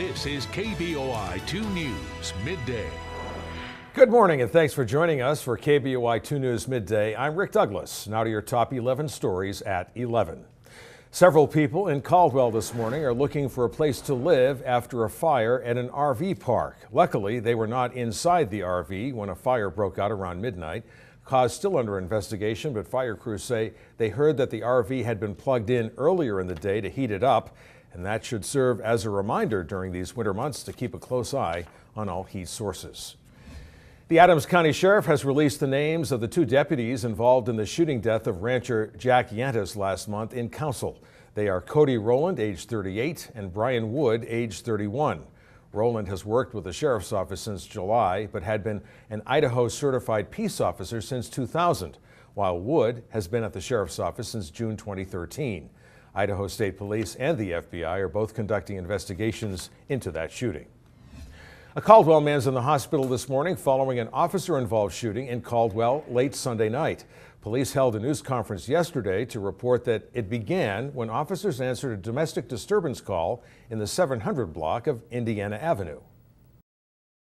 This is KBOI 2 News Midday. Good morning and thanks for joining us for KBOI 2 News Midday. I'm Rick Douglas. Now to your top 11 stories at 11. Several people in Caldwell this morning are looking for a place to live after a fire at an RV park. Luckily, they were not inside the RV when a fire broke out around midnight. Cause still under investigation, but fire crews say they heard that the RV had been plugged in earlier in the day to heat it up, and that should serve as a reminder during these winter months to keep a close eye on all heat sources. The Adams County Sheriff has released the names of the two deputies involved in the shooting death of rancher Jack Yantis last month in council. They are Cody Rowland, age 38, and Brian Wood, age 31. Rowland has worked with the Sheriff's Office since July, but had been an Idaho certified peace officer since 2000, while Wood has been at the Sheriff's Office since June 2013. Idaho State Police and the FBI are both conducting investigations into that shooting. A Caldwell man's in the hospital this morning following an officer-involved shooting in Caldwell late Sunday night. Police held a news conference yesterday to report that it began when officers answered a domestic disturbance call in the 700 block of Indiana Avenue.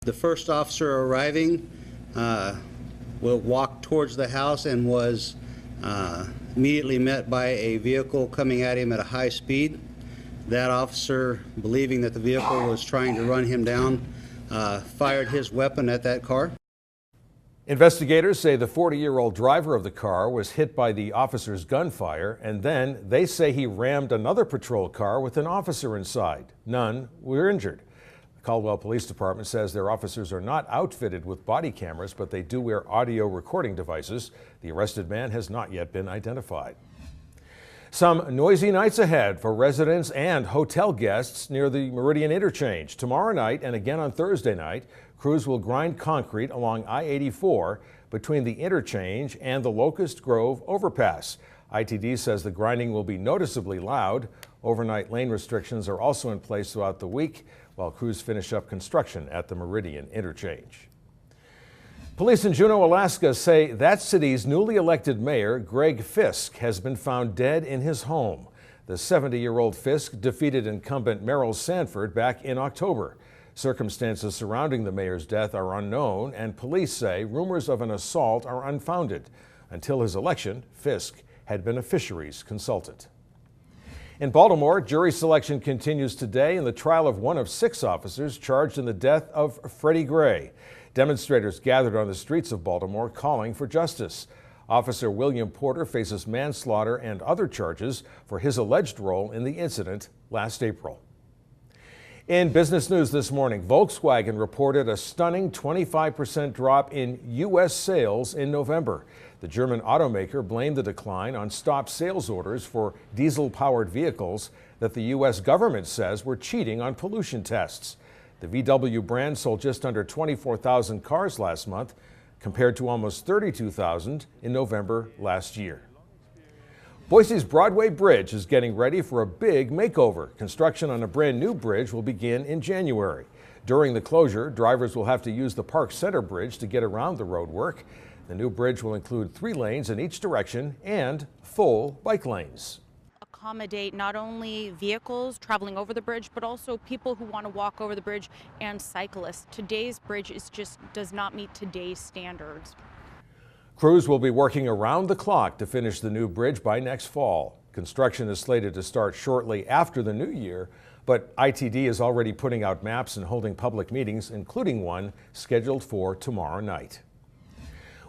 The first officer arriving walked towards the house and was immediately met by a vehicle coming at him at a high speed. That officer, believing that the vehicle was trying to run him down, fired his weapon at that car. Investigators say the 40-year-old driver of the car was hit by the officer's gunfire, and then they say he rammed another patrol car with an officer inside. None were injured. The Caldwell Police Department says their officers are not outfitted with body cameras, but they do wear audio recording devices. The arrested man has not yet been identified. Some noisy nights ahead for residents and hotel guests near the Meridian Interchange. Tomorrow night and again on Thursday night, crews will grind concrete along I-84 between the interchange and the Locust Grove overpass. ITD says the grinding will be noticeably loud. Overnight lane restrictions are also in place throughout the week while crews finish up construction at the Meridian Interchange. Police in Juneau, Alaska say that city's newly elected mayor, Greg Fisk, has been found dead in his home. The 70-year-old Fisk defeated incumbent Merrill Sanford back in October. Circumstances surrounding the mayor's death are unknown, and police say rumors of an assault are unfounded. Until his election, Fisk had been a fisheries consultant. In Baltimore, jury selection continues today in the trial of one of 6 officers charged in the death of Freddie Gray. Demonstrators gathered on the streets of Baltimore calling for justice. Officer William Porter faces manslaughter and other charges for his alleged role in the incident last April. In business news this morning, Volkswagen reported a stunning 25% drop in U.S. sales in November. The German automaker blamed the decline on stopped sales orders for diesel-powered vehicles that the U.S. government says were cheating on pollution tests. The VW brand sold just under 24,000 cars last month, compared to almost 32,000 in November last year. Boise's Broadway Bridge is getting ready for a big makeover. Construction on a brand new bridge will begin in January. During the closure, drivers will have to use the Park Center Bridge to get around the roadwork. The new bridge will include 3 lanes in each direction and full bike lanes. Accommodate not only vehicles traveling over the bridge, but also people who want to walk over the bridge and cyclists. Today's bridge does not meet today's standards. Crews will be working around the clock to finish the new bridge by next fall. Construction is slated to start shortly after the new year, but ITD is already putting out maps and holding public meetings, including one scheduled for tomorrow night.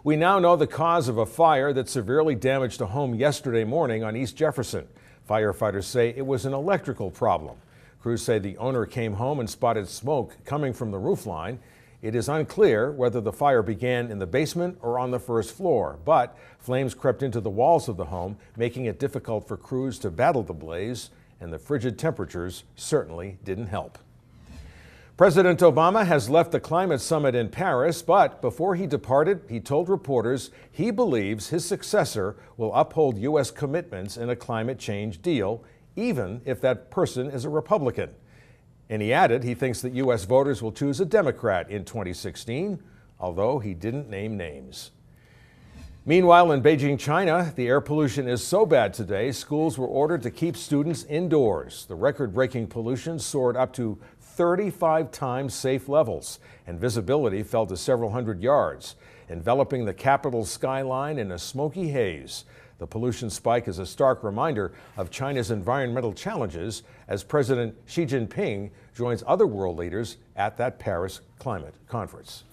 We now know the cause of a fire that severely damaged a home yesterday morning on East Jefferson. Firefighters say it was an electrical problem. Crews say the owner came home and spotted smoke coming from the roof line. It is unclear whether the fire began in the basement or on the first floor, but flames crept into the walls of the home, making it difficult for crews to battle the blaze, and the frigid temperatures certainly didn't help. President Obama has left the climate summit in Paris, but before he departed, he told reporters he believes his successor will uphold U.S. commitments in a climate change deal, even if that person is a Republican. And he added he thinks that U.S. voters will choose a Democrat in 2016, although he didn't name names. Meanwhile, in Beijing, China, the air pollution is so bad today, schools were ordered to keep students indoors. The record-breaking pollution soared up to 35 times safe levels, and visibility fell to several hundred yards, enveloping the capital's skyline in a smoky haze. The pollution spike is a stark reminder of China's environmental challenges as President Xi Jinping joins other world leaders at that Paris climate conference.